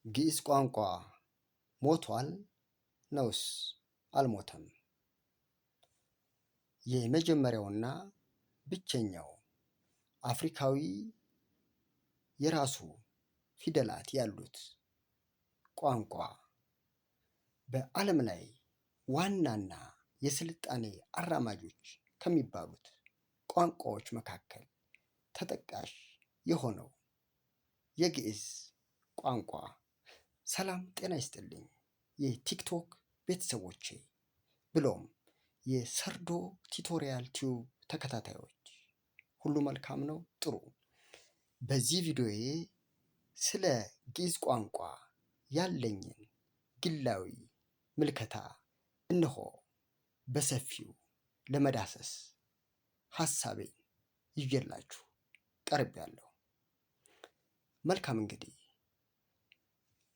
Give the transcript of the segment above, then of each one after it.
ግዕዝ ቋንቋ ሞቷል ነውስ አልሞተም? የመጀመሪያውና ብቸኛው አፍሪካዊ የራሱ ፊደላት ያሉት ቋንቋ በዓለም ላይ ዋናና የስልጣኔ አራማጆች ከሚባሉት ቋንቋዎች መካከል ተጠቃሽ የሆነው የግዕዝ ቋንቋ። ሰላም ጤና ይስጥልኝ የቲክቶክ ቤተሰቦቼ ብሎም የሰርዶ ቲቶሪያል ቲዩብ ተከታታዮች ሁሉ መልካም ነው? ጥሩ። በዚህ ቪዲዮዬ ስለ ግዕዝ ቋንቋ ያለኝን ግላዊ ምልከታ እነሆ በሰፊው ለመዳሰስ ሀሳቤን ይዤላችሁ ቀርቤያለሁ። መልካም፣ እንግዲህ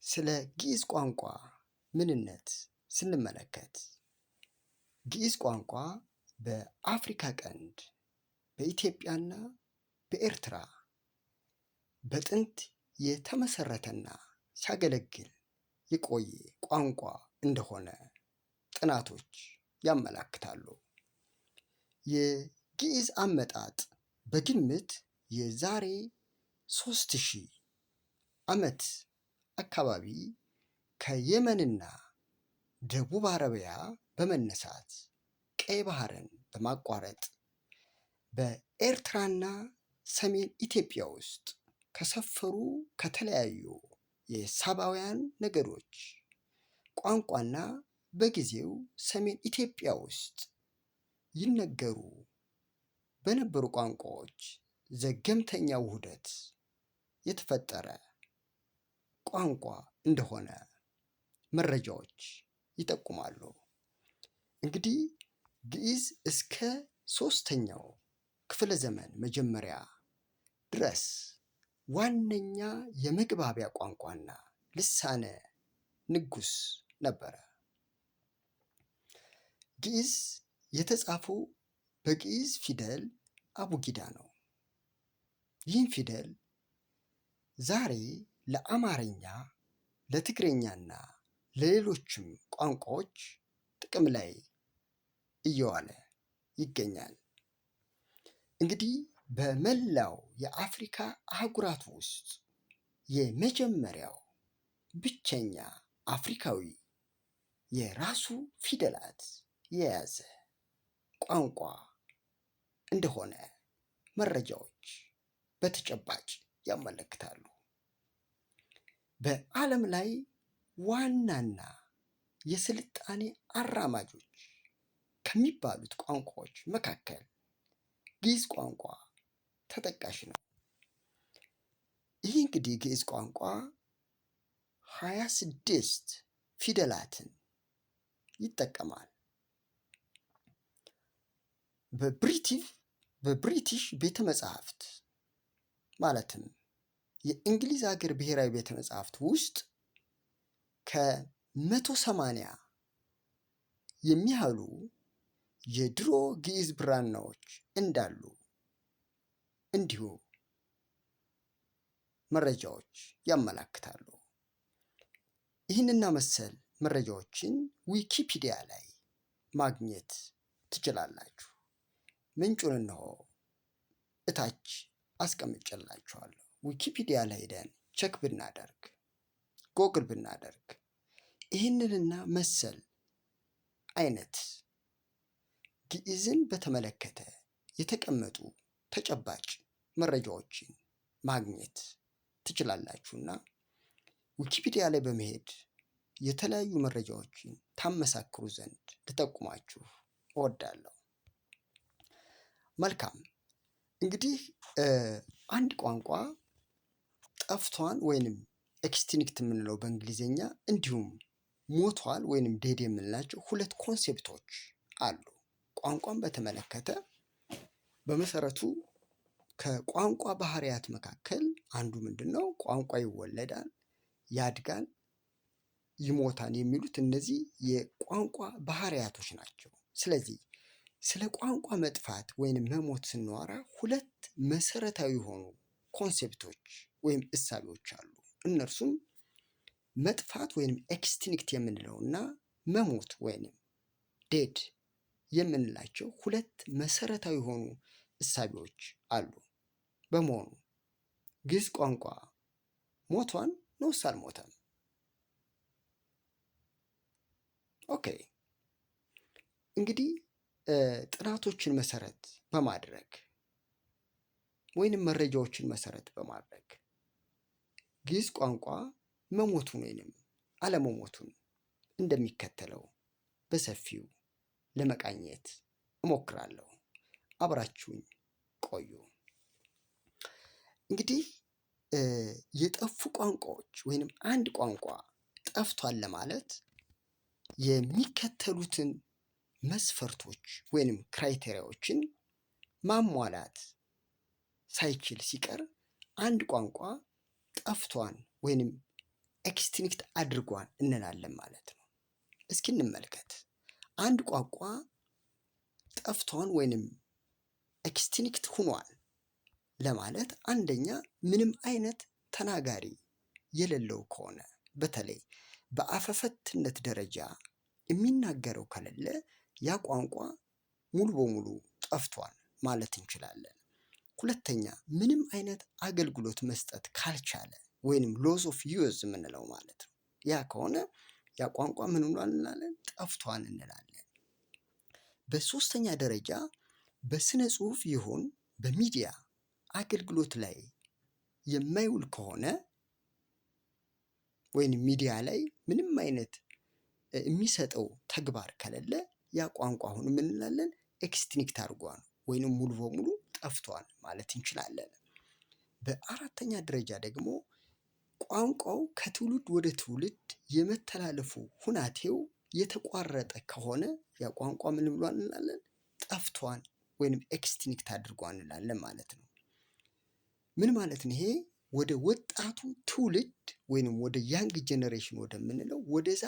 ስለ ግዕዝ ቋንቋ ምንነት ስንመለከት ግዕዝ ቋንቋ በአፍሪካ ቀንድ በኢትዮጵያና በኤርትራ በጥንት የተመሰረተና ሲያገለግል የቆየ ቋንቋ እንደሆነ ጥናቶች ያመላክታሉ። የግዕዝ አመጣጥ በግምት የዛሬ 3000 ዓመት አካባቢ ከየመንና ደቡብ አረቢያ በመነሳት ቀይ ባህርን በማቋረጥ በኤርትራና ሰሜን ኢትዮጵያ ውስጥ ከሰፈሩ ከተለያዩ የሳባውያን ነገዶች ቋንቋና በጊዜው ሰሜን ኢትዮጵያ ውስጥ ይነገሩ በነበሩ ቋንቋዎች ዘገምተኛ ውህደት የተፈጠረ ቋንቋ እንደሆነ መረጃዎች ይጠቁማሉ። እንግዲህ ግዕዝ እስከ 3ኛው ክፍለ ዘመን መጀመሪያ ድረስ ዋነኛ የመግባቢያ ቋንቋና ልሳነ ንጉስ ነበረ። ግዕዝ የተጻፈው በግዕዝ ፊደል አቡጊዳ ነው። ይህም ፊደል ዛሬ ለአማርኛ፣ ለትግረኛና ለሌሎችም ቋንቋዎች ጥቅም ላይ እየዋለ ይገኛል። እንግዲህ በመላው የአፍሪካ አህጉራት ውስጥ የመጀመሪያው ብቸኛ አፍሪካዊ የራሱ ፊደላት የያዘ ቋንቋ እንደሆነ መረጃዎች በተጨባጭ ያመለክታሉ። በዓለም ላይ ዋናና የስልጣኔ አራማጆች ከሚባሉት ቋንቋዎች መካከል ግዕዝ ቋንቋ ተጠቃሽ ነው። ይህ እንግዲህ ግዕዝ ቋንቋ 26 ፊደላትን ይጠቀማል። በብሪቲሽ ቤተ መጻሕፍት ማለትም የእንግሊዝ ሀገር ብሔራዊ ቤተ መጻሕፍት ውስጥ ከ180 የሚያህሉ የድሮ ግዕዝ ብራናዎች እንዳሉ እንዲሁ መረጃዎች ያመላክታሉ። ይህንና መሰል መረጃዎችን ዊኪፒዲያ ላይ ማግኘት ትችላላችሁ። ምንጩን እነሆ እታች አስቀምጬላችኋለሁ። ዊኪፒዲያ ላይ ሄደን ቸክ ብናደርግ፣ ጎግል ብናደርግ ይህንንና መሰል አይነት ግዕዝን በተመለከተ የተቀመጡ ተጨባጭ መረጃዎችን ማግኘት ትችላላችሁና ዊኪፒዲያ ላይ በመሄድ የተለያዩ መረጃዎችን ታመሳክሩ ዘንድ ልጠቁማችሁ እወዳለሁ። መልካም፣ እንግዲህ አንድ ቋንቋ ጠፍቷል ወይንም ኤክስቲንክት የምንለው በእንግሊዝኛ እንዲሁም ሞቷል ወይንም ዴድ የምንላቸው ሁለት ኮንሴፕቶች አሉ። ቋንቋን በተመለከተ በመሰረቱ ከቋንቋ ባህሪያት መካከል አንዱ ምንድን ነው? ቋንቋ ይወለዳል፣ ያድጋል፣ ይሞታል የሚሉት እነዚህ የቋንቋ ባህሪያቶች ናቸው። ስለዚህ ስለ ቋንቋ መጥፋት ወይንም መሞት ስናወራ ሁለት መሰረታዊ የሆኑ ኮንሴፕቶች ወይም እሳቤዎች አሉ። እነርሱም መጥፋት ወይም ኤክስቲንክት የምንለው እና መሞት ወይም ዴድ የምንላቸው ሁለት መሰረታዊ የሆኑ እሳቤዎች አሉ። በመሆኑ ግዕዝ ቋንቋ ሞቷን ነውስ አልሞተም? ኦኬ እንግዲህ ጥናቶችን መሰረት በማድረግ ወይንም መረጃዎችን መሰረት በማድረግ ግዕዝ ቋንቋ መሞቱን ወይንም አለመሞቱን እንደሚከተለው በሰፊው ለመቃኘት እሞክራለሁ። አብራችሁኝ ቆዩ። እንግዲህ የጠፉ ቋንቋዎች ወይንም አንድ ቋንቋ ጠፍቷል ለማለት የሚከተሉትን መስፈርቶች ወይንም ክራይቴሪያዎችን ማሟላት ሳይችል ሲቀር አንድ ቋንቋ ጠፍቷን ወይንም ኤክስቲንክት አድርጓን እንላለን ማለት ነው። እስኪ እንመልከት። አንድ ቋንቋ ጠፍቷን ወይንም ኤክስቲንክት ሁኗል ለማለት አንደኛ ምንም አይነት ተናጋሪ የሌለው ከሆነ በተለይ በአፈፈትነት ደረጃ የሚናገረው ከሌለ ያ ቋንቋ ሙሉ በሙሉ ጠፍቷል ማለት እንችላለን። ሁለተኛ ምንም አይነት አገልግሎት መስጠት ካልቻለ ወይንም ሎስ ኦፍ ዩዝ የምንለው ማለት ነው። ያ ከሆነ ያ ቋንቋ ምን ሆኗል እንላለን? ጠፍቷል እንላለን። በሶስተኛ ደረጃ በስነ ጽሁፍ ይሁን በሚዲያ አገልግሎት ላይ የማይውል ከሆነ ወይንም ሚዲያ ላይ ምንም አይነት የሚሰጠው ተግባር ከሌለ ያ ቋንቋ አሁን ምን እንላለን? ኤክስቲንክት አድርጓል ወይንም ሙሉ በሙሉ ጠፍቷል ማለት እንችላለን። በአራተኛ ደረጃ ደግሞ ቋንቋው ከትውልድ ወደ ትውልድ የመተላለፉ ሁናቴው የተቋረጠ ከሆነ ያ ቋንቋ ምን ብሏል እንላለን? ጠፍቷል ወይንም ኤክስቲንክት አድርጓል እንላለን ማለት ነው። ምን ማለት ነው ይሄ? ወደ ወጣቱ ትውልድ ወይንም ወደ ያንግ ጄኔሬሽን ወደምንለው ወደዛ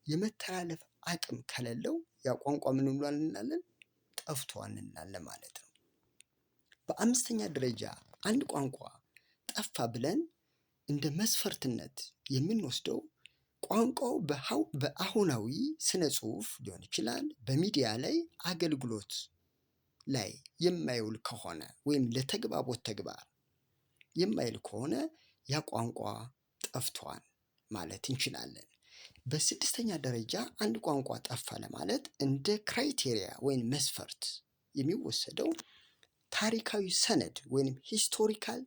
የመተላለፍ አቅም ከሌለው ያ ቋንቋ ምን ብሏል እንላለን? ጠፍቷል እንላለን ማለት ነው። በአምስተኛ ደረጃ አንድ ቋንቋ ጠፋ ብለን እንደ መስፈርትነት የምንወስደው ቋንቋው በአሁናዊ ስነ ጽሁፍ ሊሆን ይችላል፣ በሚዲያ ላይ አገልግሎት ላይ የማይውል ከሆነ ወይም ለተግባቦት ተግባር የማይውል ከሆነ ያ ቋንቋ ጠፍቷል ማለት እንችላለን። በስድስተኛ ደረጃ አንድ ቋንቋ ጠፋ ለማለት እንደ ክራይቴሪያ ወይም መስፈርት የሚወሰደው ታሪካዊ ሰነድ ወይም ሂስቶሪካል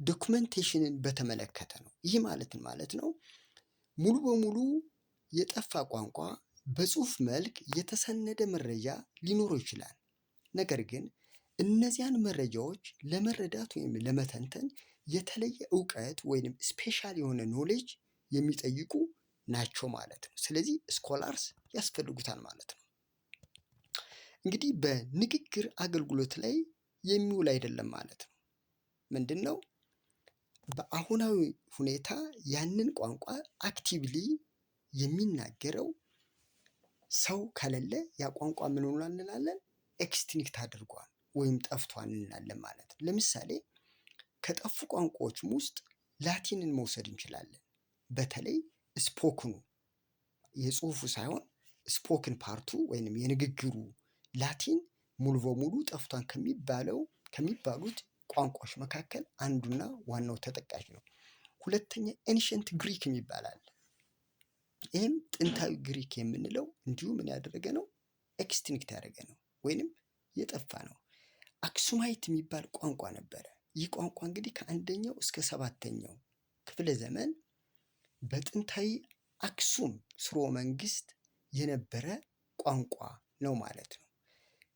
ዶክመንቴሽንን በተመለከተ ነው። ይህ ማለት ነው ሙሉ በሙሉ የጠፋ ቋንቋ በጽሁፍ መልክ የተሰነደ መረጃ ሊኖረው ይችላል። ነገር ግን እነዚያን መረጃዎች ለመረዳት ወይም ለመተንተን የተለየ እውቀት ወይም ስፔሻል የሆነ ኖሌጅ የሚጠይቁ ናቸው ማለት ነው። ስለዚህ ስኮላርስ ያስፈልጉታል ማለት ነው። እንግዲህ በንግግር አገልግሎት ላይ የሚውል አይደለም ማለት ነው። ምንድን ነው? በአሁናዊ ሁኔታ ያንን ቋንቋ አክቲቭሊ የሚናገረው ሰው ከሌለ ያ ቋንቋ ምን ሆኗል እንላለን? ኤክስቲንክት አድርጓል ወይም ጠፍቷል እንላለን ማለት ነው። ለምሳሌ ከጠፉ ቋንቋዎችም ውስጥ ላቲንን መውሰድ እንችላለን። በተለይ ስፖክኑ የጽሁፉ ሳይሆን ስፖክን ፓርቱ ወይንም የንግግሩ ላቲን ሙሉ በሙሉ ጠፍቷን ከሚባሉት ቋንቋዎች መካከል አንዱና ዋናው ተጠቃሽ ነው። ሁለተኛ ኤንሸንት ግሪክ የሚባል አለ። ይህም ጥንታዊ ግሪክ የምንለው እንዲሁ ምን ያደረገ ነው? ኤክስቲንክት ያደረገ ነው ወይንም የጠፋ ነው። አክሱማይት የሚባል ቋንቋ ነበረ። ይህ ቋንቋ እንግዲህ ከአንደኛው እስከ 7ኛው ክፍለ ዘመን በጥንታዊ አክሱም ስርወ መንግስት የነበረ ቋንቋ ነው ማለት ነው።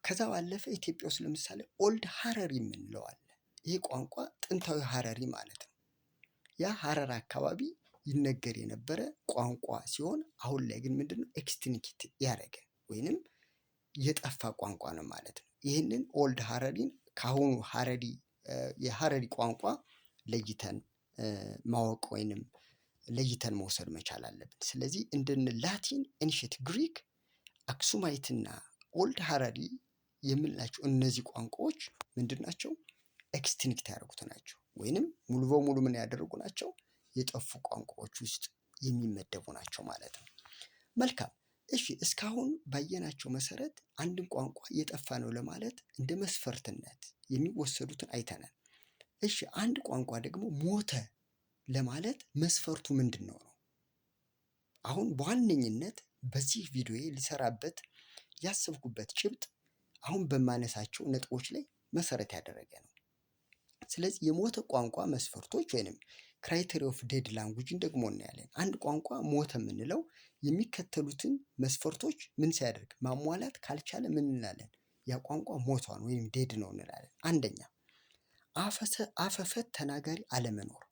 ከዛ ባለፈ ኢትዮጵያ ውስጥ ለምሳሌ ኦልድ ሀረሪ የምንለው አለ። ይህ ቋንቋ ጥንታዊ ሀረሪ ማለት ነው። ያ ሀረር አካባቢ ይነገር የነበረ ቋንቋ ሲሆን አሁን ላይ ግን ምንድነው? ኤክስቲንክት ያደረገ ወይንም የጠፋ ቋንቋ ነው ማለት ነው። ይህንን ኦልድ ሀረሪን ከአሁኑ የሀረሪ ቋንቋ ለይተን ማወቅ ወይንም ለይተን መውሰድ መቻል አለብን። ስለዚህ እንደነ ላቲን፣ ኤንሽንት ግሪክ፣ አክሱማይትና ኦልድ ሀረሪ የምንላቸው እነዚህ ቋንቋዎች ምንድን ናቸው? ኤክስቲንክት ያደረጉት ናቸው ወይንም ሙሉ በሙሉ ምን ያደረጉ ናቸው? የጠፉ ቋንቋዎች ውስጥ የሚመደቡ ናቸው ማለት ነው። መልካም እሺ፣ እስካሁን ባየናቸው መሰረት አንድን ቋንቋ የጠፋ ነው ለማለት እንደ መስፈርትነት የሚወሰዱትን አይተናል። እሺ፣ አንድ ቋንቋ ደግሞ ሞተ ለማለት መስፈርቱ ምንድን ነው? አሁን በዋነኝነት በዚህ ቪዲዮ ሊሰራበት ያሰብኩበት ጭብጥ አሁን በማነሳቸው ነጥቦች ላይ መሰረት ያደረገ ነው። ስለዚህ የሞተ ቋንቋ መስፈርቶች ወይንም ክራይቴሪያ ኦፍ ዴድ ላንጉጅን ደግሞ እናያለን። አንድ ቋንቋ ሞተ የምንለው የሚከተሉትን መስፈርቶች ምን ሲያደርግ ማሟላት ካልቻለ ምን እንላለን? ያ ቋንቋ ሞቷን ወይም ዴድ ነው እንላለን። አንደኛ አፈፈት ተናጋሪ አለመኖር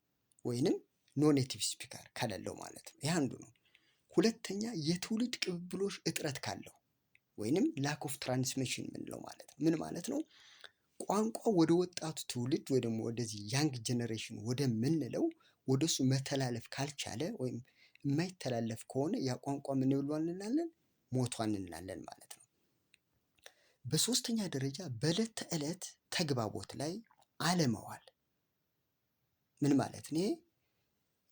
ወይንም ኖ ኔቲቭ ስፒከር ከሌለው ማለት ነው። ይህ አንዱ ነው። ሁለተኛ የትውልድ ቅብብሎሽ እጥረት ካለው ወይንም ላክ ኦፍ ትራንስሚሽን የምንለው ማለት ነው። ምን ማለት ነው? ቋንቋ ወደ ወጣቱ ትውልድ ወይ ደግሞ ወደዚህ ያንግ ጀነሬሽን ወደምንለው ወደሱ መተላለፍ ካልቻለ ወይም የማይተላለፍ ከሆነ ያ ቋንቋ ምን ብሏል እንላለን? ሞቷን እንላለን ማለት ነው። በሶስተኛ ደረጃ በዕለት ተዕለት ተግባቦት ላይ አለመዋል። ምን ማለት ነው?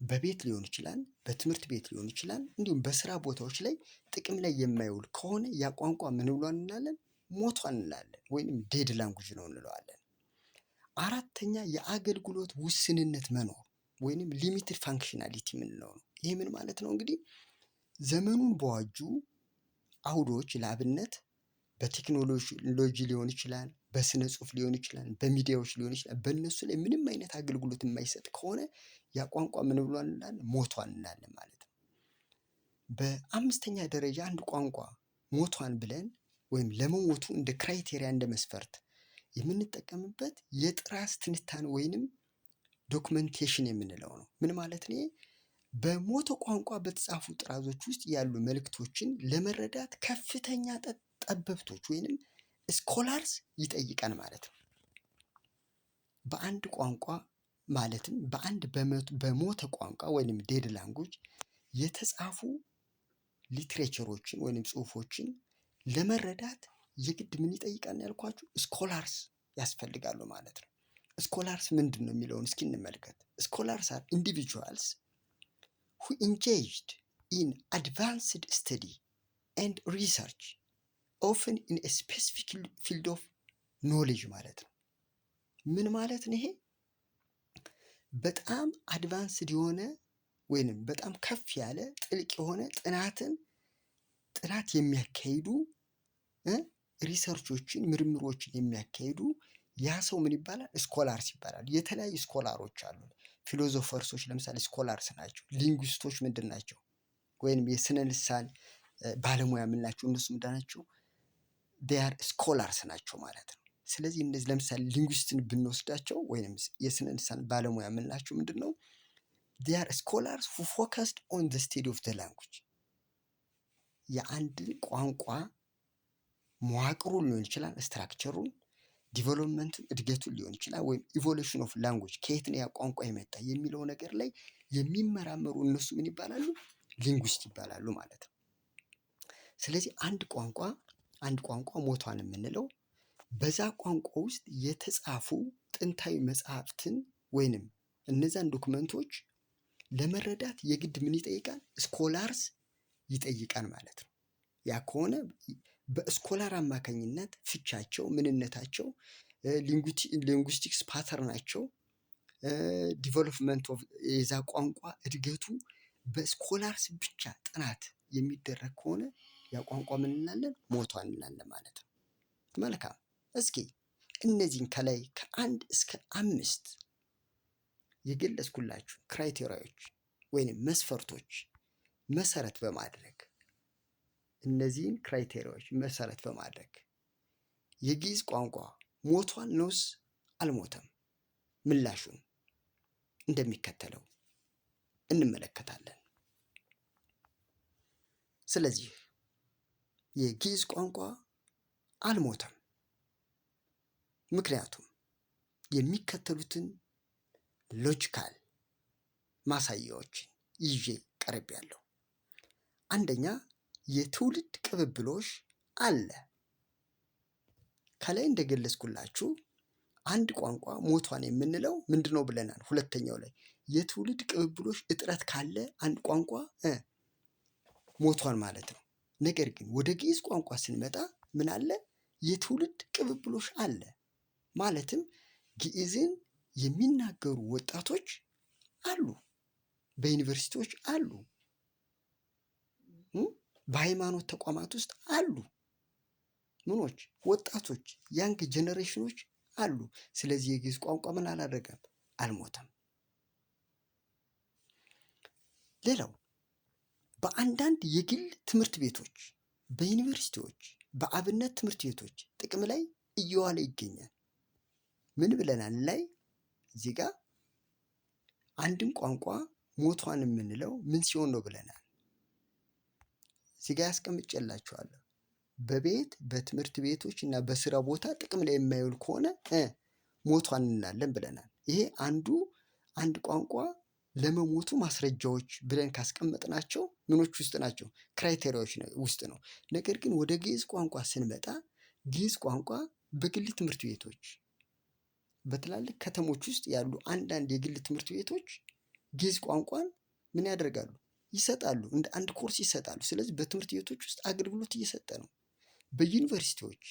በቤት ሊሆን ይችላል፣ በትምህርት ቤት ሊሆን ይችላል፣ እንዲሁም በስራ ቦታዎች ላይ ጥቅም ላይ የማይውል ከሆነ ያ ቋንቋ ምን ብሏል እንላለን? ሞቷን እንላለን ወይንም ዴድ ላንጉጅ ነው እንለዋለን። አራተኛ የአገልግሎት ውስንነት መኖር ወይንም ሊሚትድ ፋንክሽናሊቲ የምንለው ነው። ይህ ምን ማለት ነው? እንግዲህ ዘመኑን በዋጁ አውዶች ለአብነት በቴክኖሎጂ ሊሆን ይችላል፣ በስነ ጽሁፍ ሊሆን ይችላል፣ በሚዲያዎች ሊሆን ይችላል። በእነሱ ላይ ምንም አይነት አገልግሎት የማይሰጥ ከሆነ ያ ቋንቋ ምን ብሏል እንላለን? ሞቷን እንላለን ማለት ነው። በአምስተኛ ደረጃ አንድ ቋንቋ ሞቷን ብለን ወይም ለመሞቱ እንደ ክራይቴሪያ እንደ መስፈርት የምንጠቀምበት የጥራዝ ትንታኔ ወይንም ዶክመንቴሽን የምንለው ነው። ምን ማለት ነው? በሞተ ቋንቋ በተጻፉ ጥራዞች ውስጥ ያሉ መልእክቶችን ለመረዳት ከፍተኛ ጠበብቶች ወይንም ስኮላርስ ይጠይቃል ማለት ነው። በአንድ ቋንቋ ማለትም በአንድ በሞተ ቋንቋ ወይንም ዴድ ላንጉጅ የተጻፉ ሊትሬቸሮችን ወይንም ጽሁፎችን ለመረዳት የግድ ምን ይጠይቃል ያልኳችሁ? ስኮላርስ ያስፈልጋሉ ማለት ነው። ስኮላርስ ምንድን ነው የሚለውን እስኪ እንመልከት። ስኮላርስ አር ኢንዲቪጁዋልስ who engaged in advanced study and research often in a specific field of knowledge ማለት ነው። ምን ማለት ነው ይሄ? በጣም አድቫንስድ የሆነ ወይንም በጣም ከፍ ያለ ጥልቅ የሆነ ጥናት የሚያካሂዱ ሪሰርቾችን ምርምሮችን የሚያካሂዱ ያ ሰው ምን ይባላል? ስኮላርስ ይባላል። የተለያዩ ስኮላሮች አሉ። ፊሎዞፈርሶች ለምሳሌ ስኮላርስ ናቸው። ሊንጉስቶች ምንድን ናቸው? ወይንም የስነ ልሳን ባለሙያ የምንላቸው እነሱ ምንድን ናቸው? ዴያር ስኮላርስ ናቸው ማለት ነው። ስለዚህ እነዚህ ለምሳሌ ሊንጉስትን ብንወስዳቸው ወይንም የስነ ልሳን ባለሙያ የምንላቸው ምንድን ነው? ዴያር ስኮላርስ ሁ ፎከስድ ኦን ዘ ስቴዲ ኦፍ ዘ ላንጉጅ የአንድን ቋንቋ መዋቅሩን ሊሆን ይችላል፣ ስትራክቸሩን፣ ዲቨሎፕመንቱን፣ እድገቱን ሊሆን ይችላል፣ ወይም ኢቮሉሽን ኦፍ ላንጉጅ ከየት ነው ያ ቋንቋ የመጣ የሚለው ነገር ላይ የሚመራመሩ እነሱ ምን ይባላሉ? ሊንጉስት ይባላሉ ማለት ነው። ስለዚህ አንድ ቋንቋ ሞቷን የምንለው በዛ ቋንቋ ውስጥ የተጻፉ ጥንታዊ መጽሐፍትን ወይንም እነዛን ዶክመንቶች ለመረዳት የግድ ምን ይጠይቃል? ስኮላርስ ይጠይቃል ማለት ነው። ያ ከሆነ በስኮላር አማካኝነት ፍቻቸው፣ ምንነታቸው፣ ሊንጉስቲክስ ፓተርናቸው፣ ዲቨሎፕመንት ኦፍ የዛ ቋንቋ እድገቱ በስኮላርስ ብቻ ጥናት የሚደረግ ከሆነ ያ ቋንቋ ምን እንላለን? ሞቷን እንላለን ማለት ነው። መልካም፣ እስኪ እነዚህን ከላይ ከ1 እስከ 5 የገለጽኩላችሁ ክራይቴሪያዎች ወይንም መስፈርቶች መሰረት በማድረግ እነዚህን ክራይቴሪያዎች መሰረት በማድረግ የግዕዝ ቋንቋ ሞቷል ነውስ አልሞተም? ምላሹን እንደሚከተለው እንመለከታለን። ስለዚህ የግዕዝ ቋንቋ አልሞተም። ምክንያቱም የሚከተሉትን ሎጂካል ማሳያዎችን ይዤ ቀርቤያለሁ። አንደኛ የትውልድ ቅብብሎሽ አለ። ከላይ እንደገለጽኩላችሁ አንድ ቋንቋ ሞቷን የምንለው ምንድነው ብለናል? ሁለተኛው ላይ የትውልድ ቅብብሎሽ እጥረት ካለ አንድ ቋንቋ ሞቷል ማለት ነው። ነገር ግን ወደ ግዕዝ ቋንቋ ስንመጣ ምን አለ? የትውልድ ቅብብሎሽ አለ። ማለትም ግዕዝን የሚናገሩ ወጣቶች አሉ፣ በዩኒቨርሲቲዎች አሉ፣ በሃይማኖት ተቋማት ውስጥ አሉ። ምኖች ወጣቶች ያንግ ጀነሬሽኖች አሉ። ስለዚህ የግዕዝ ቋንቋ ምን አላደረገም? አልሞተም። ሌላው በአንዳንድ የግል ትምህርት ቤቶች፣ በዩኒቨርሲቲዎች፣ በአብነት ትምህርት ቤቶች ጥቅም ላይ እየዋለ ይገኛል። ምን ብለናል ላይ እዚህ ጋር አንድን ቋንቋ ሞቷን የምንለው ምን ሲሆን ነው ብለናል። እዚህ ጋር ያስቀምጬላችኋለሁ። በቤት በትምህርት ቤቶች እና በስራ ቦታ ጥቅም ላይ የማይውል ከሆነ ሞቷን እንላለን ብለናል። ይሄ አንድ ቋንቋ ለመሞቱ ማስረጃዎች ብለን ካስቀመጥናቸው ምኖች ውስጥ ናቸው፣ ክራይቴሪያዎች ውስጥ ነው። ነገር ግን ወደ ግዕዝ ቋንቋ ስንመጣ ግዕዝ ቋንቋ በግል ትምህርት ቤቶች፣ በትላልቅ ከተሞች ውስጥ ያሉ አንዳንድ የግል ትምህርት ቤቶች ግዕዝ ቋንቋን ምን ያደርጋሉ? ይሰጣሉ፣ እንደ አንድ ኮርስ ይሰጣሉ። ስለዚህ በትምህርት ቤቶች ውስጥ አገልግሎት እየሰጠ ነው። በዩኒቨርሲቲዎች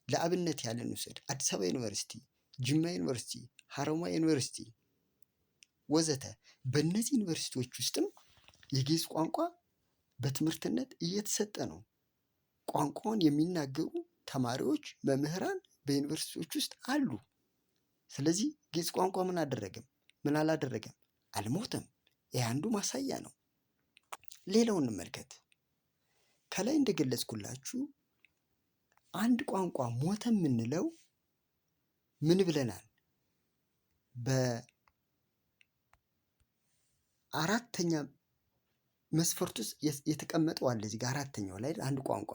ለአብነት ያለን ውሰድ፣ አዲስ አበባ ዩኒቨርሲቲ፣ ጅማ ዩኒቨርሲቲ፣ ሀረማያ ዩኒቨርሲቲ ወዘተ። በእነዚህ ዩኒቨርሲቲዎች ውስጥም የግዕዝ ቋንቋ በትምህርትነት እየተሰጠ ነው። ቋንቋውን የሚናገሩ ተማሪዎች፣ መምህራን በዩኒቨርሲቲዎች ውስጥ አሉ። ስለዚህ ግዕዝ ቋንቋ ምን አደረገም? ምን አላደረገም? አልሞተም። ይህ አንዱ ማሳያ ነው። ሌላው እንመልከት። ከላይ እንደገለጽኩላችሁ አንድ ቋንቋ ሞተ የምንለው ምን ብለናል? በአራተኛ መስፈርት ውስጥ የተቀመጠው አለ። እዚህ ጋር አራተኛው ላይ አንድ ቋንቋ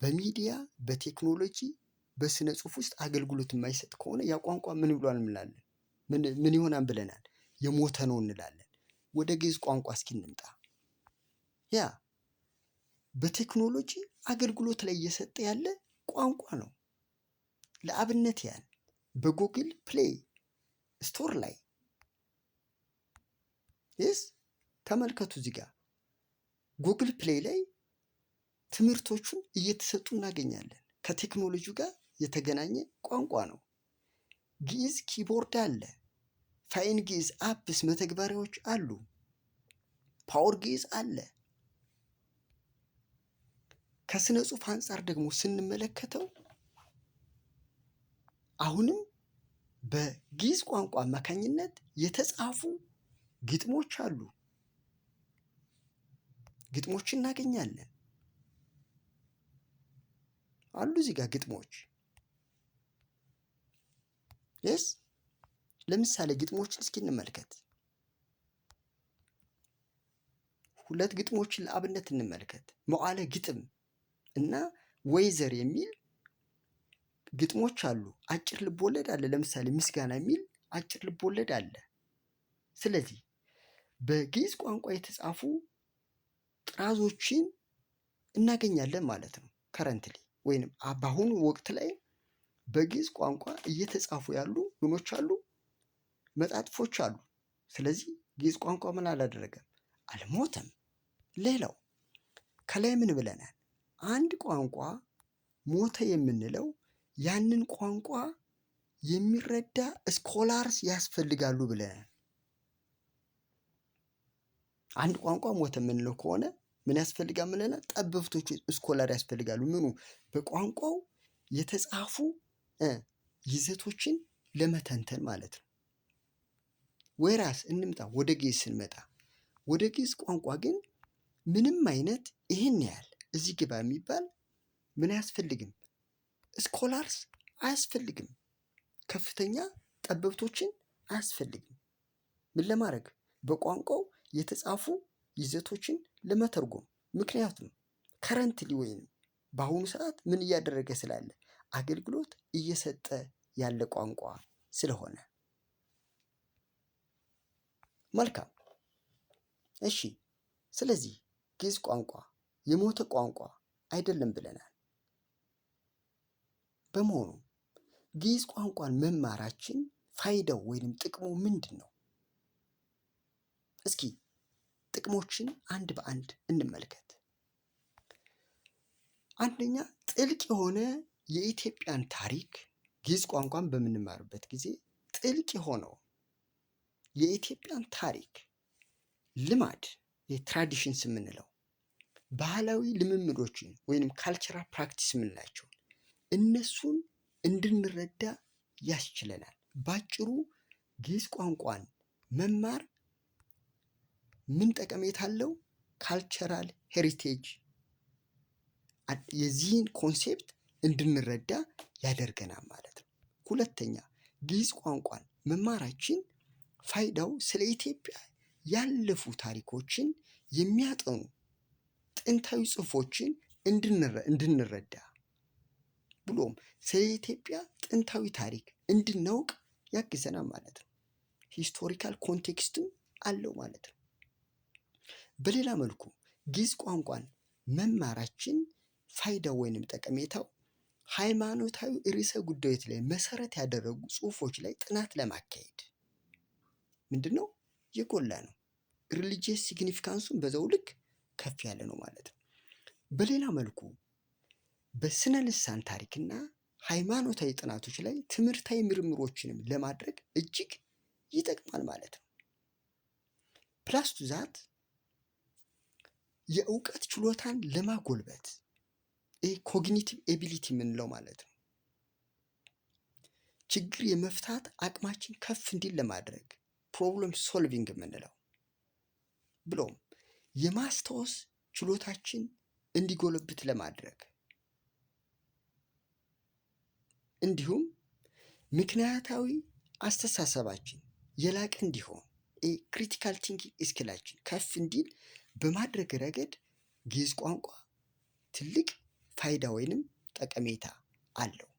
በሚዲያ በቴክኖሎጂ በስነ ጽሁፍ ውስጥ አገልግሎት የማይሰጥ ከሆነ ያ ቋንቋ ምን ብሏል እንላለን? ምን ይሆናል ብለናል? የሞተ ነው እንላለን። ወደ ግዕዝ ቋንቋ እስኪ እንምጣ። ያ በቴክኖሎጂ አገልግሎት ላይ እየሰጠ ያለ ቋንቋ ነው። ለአብነት ያህል በጉግል ፕሌይ ስቶር ላይ ተመልከቱ። እዚህ ጋር ጉግል ፕሌይ ላይ ትምህርቶቹን እየተሰጡ እናገኛለን። ከቴክኖሎጂው ጋር የተገናኘ ቋንቋ ነው። ግዕዝ ኪቦርድ አለ። ፋይን ግዕዝ አፕስ መተግበሪያዎች አሉ። ፓወር ግዕዝ አለ። ከስነ ጽሁፍ አንጻር ደግሞ ስንመለከተው አሁንም በግዕዝ ቋንቋ አማካኝነት የተጻፉ ግጥሞች አሉ። ግጥሞች እናገኛለን አሉ እዚህ ጋር ግጥሞች ለምሳሌ ግጥሞችን እስኪ እንመልከት። ሁለት ግጥሞችን ለአብነት እንመልከት። መዋዕለ ግጥም እና ወይዘር የሚል ግጥሞች አሉ። አጭር ልቦለድ አለ። ለምሳሌ ምስጋና የሚል አጭር ልቦለድ አለ። ስለዚህ በግዕዝ ቋንቋ የተጻፉ ጥራዞችን እናገኛለን ማለት ነው። ከረንትሊ ወይንም በአሁኑ ወቅት ላይ በግዕዝ ቋንቋ እየተጻፉ ያሉ ምኖች አሉ፣ መጣጥፎች አሉ። ስለዚህ ግዕዝ ቋንቋ ምን አላደረገም? አልሞተም። ሌላው ከላይ ምን ብለናል? አንድ ቋንቋ ሞተ የምንለው ያንን ቋንቋ የሚረዳ ስኮላርስ ያስፈልጋሉ ብለናል። አንድ ቋንቋ ሞተ የምንለው ከሆነ ምን ያስፈልጋል ብለናል? ጠበብቶች ስኮላር ያስፈልጋሉ። ምኑ? በቋንቋው የተጻፉ ይዘቶችን ለመተንተን ማለት ነው። ወይራስ እንምጣ ወደ ግዕዝ ስንመጣ፣ ወደ ግዕዝ ቋንቋ ግን ምንም አይነት ይህን ያህል እዚህ ግባ የሚባል ምን አያስፈልግም? ስኮላርስ አያስፈልግም። ከፍተኛ ጠበብቶችን አያስፈልግም። ምን ለማድረግ? በቋንቋው የተጻፉ ይዘቶችን ለመተርጎም። ምክንያቱም ከረንትሊ ወይንም በአሁኑ ሰዓት ምን እያደረገ ስላለ አገልግሎት እየሰጠ ያለ ቋንቋ ስለሆነ። መልካም እሺ። ስለዚህ ግዕዝ ቋንቋ የሞተ ቋንቋ አይደለም ብለናል። በመሆኑ ግዕዝ ቋንቋን መማራችን ፋይዳው ወይንም ጥቅሙ ምንድን ነው? እስኪ ጥቅሞችን አንድ በአንድ እንመልከት። አንደኛ፣ ጥልቅ የሆነ የኢትዮጵያን ታሪክ ግዕዝ ቋንቋን በምንማርበት ጊዜ ጥልቅ የሆነው የኢትዮጵያን ታሪክ ልማድ የትራዲሽንስ የምንለው ባህላዊ ልምምዶችን ወይንም ካልቸራል ፕራክቲስ የምንላቸው እነሱን እንድንረዳ ያስችለናል። ባጭሩ ግዕዝ ቋንቋን መማር ምን ጠቀሜታ አለው? ካልቸራል ሄሪቴጅ የዚህን ኮንሴፕት እንድንረዳ ያደርገናል ማለት ነው። ሁለተኛ፣ ግዕዝ ቋንቋን መማራችን ፋይዳው ስለ ኢትዮጵያ ያለፉ ታሪኮችን የሚያጠኑ ጥንታዊ ጽሑፎችን እንድንረዳ ብሎም ስለ ኢትዮጵያ ጥንታዊ ታሪክ እንድናውቅ ያግዘናል ማለት ነው። ሂስቶሪካል ኮንቴክስትም አለው ማለት ነው። በሌላ መልኩ ግዕዝ ቋንቋን መማራችን ፋይዳው ወይንም ጠቀሜታው ሃይማኖታዊ ርዕሰ ጉዳዮች ላይ መሰረት ያደረጉ ጽሑፎች ላይ ጥናት ለማካሄድ ምንድነው የጎላ ነው። ሪሊጂየስ ሲግኒፊካንሱን በዛው ልክ ከፍ ያለ ነው ማለት ነው። በሌላ መልኩ በስነ ልሳን ታሪክና ሃይማኖታዊ ጥናቶች ላይ ትምህርታዊ ምርምሮችንም ለማድረግ እጅግ ይጠቅማል ማለት ነው። ፕላስ ቱ ዛት የእውቀት ችሎታን ለማጎልበት ኮግኒቲቭ ኤቢሊቲ የምንለው ማለት ነው። ችግር የመፍታት አቅማችን ከፍ እንዲል ለማድረግ ፕሮብለም ሶልቪንግ የምንለው ብሎም የማስታወስ ችሎታችን እንዲጎለብት ለማድረግ እንዲሁም ምክንያታዊ አስተሳሰባችን የላቀ እንዲሆን ክሪቲካል ቲንኪንግ ስኪላችን ከፍ እንዲል በማድረግ ረገድ ግዕዝ ቋንቋ ትልቅ ፋይዳ ወይንም ጠቀሜታ አለው።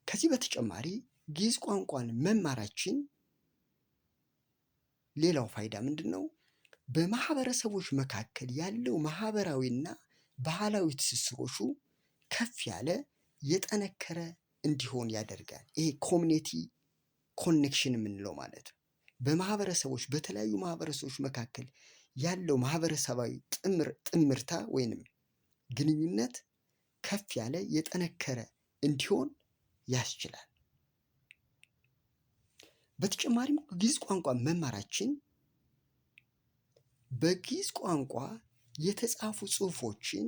ከዚህ በተጨማሪ ግዕዝ ቋንቋን መማራችን ሌላው ፋይዳ ምንድን ነው? በማህበረሰቦች መካከል ያለው ማህበራዊና ባህላዊ ትስስሮቹ ከፍ ያለ የጠነከረ እንዲሆን ያደርጋል። ይሄ ኮሚኒቲ ኮኔክሽን የምንለው ማለት ነው። በማህበረሰቦች በተለያዩ ማህበረሰቦች መካከል ያለው ማህበረሰባዊ ጥምርታ ወይንም ግንኙነት ከፍ ያለ የጠነከረ እንዲሆን ያስችላል። በተጨማሪም ግዕዝ ቋንቋ መማራችን በግዕዝ ቋንቋ የተጻፉ ጽሑፎችን፣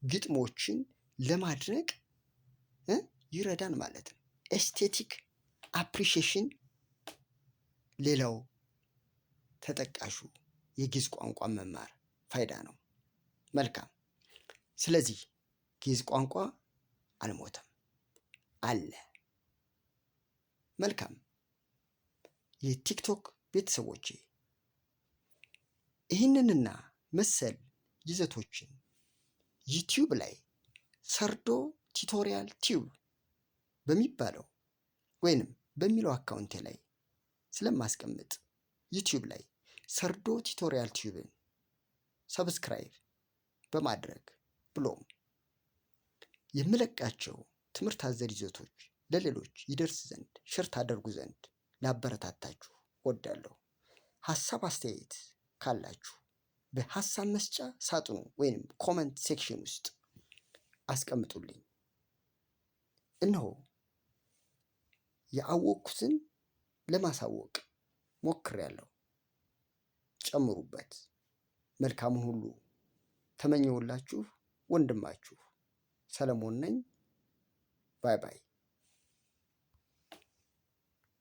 ግጥሞችን ለማድነቅ ይረዳን ማለት ነው። ኤስቴቲክ አፕሪሺዬሽን ሌላው ተጠቃሹ የግዕዝ ቋንቋ መማር ፋይዳ ነው። መልካም። ስለዚህ ግዕዝ ቋንቋ አልሞተም፣ አለ። መልካም። የቲክቶክ ቤተሰቦቼ ይህንንና መሰል ይዘቶችን ዩቲዩብ ላይ ሰርዶ ቲቶሪያል ቲዩብ በሚባለው ወይንም በሚለው አካውንቴ ላይ ስለማስቀምጥ ዩቲዩብ ላይ ሰርዶ ቲቶሪያል ቲዩብን ሰብስክራይብ በማድረግ ብሎም የምለቃቸው ትምህርት አዘል ይዘቶች ለሌሎች ይደርስ ዘንድ ሸር ታደርጉ ዘንድ ላበረታታችሁ ወዳለሁ። ሀሳብ አስተያየት ካላችሁ በሀሳብ መስጫ ሳጥኑ ወይንም ኮመንት ሴክሽን ውስጥ አስቀምጡልኝ። እነሆ ያወቅኩትን ለማሳወቅ ሞክሬያለሁ። ጨምሩበት። መልካሙን ሁሉ ተመኘሁላችሁ። ወንድማችሁ ሰለሞን ነኝ። ባይ ባይ።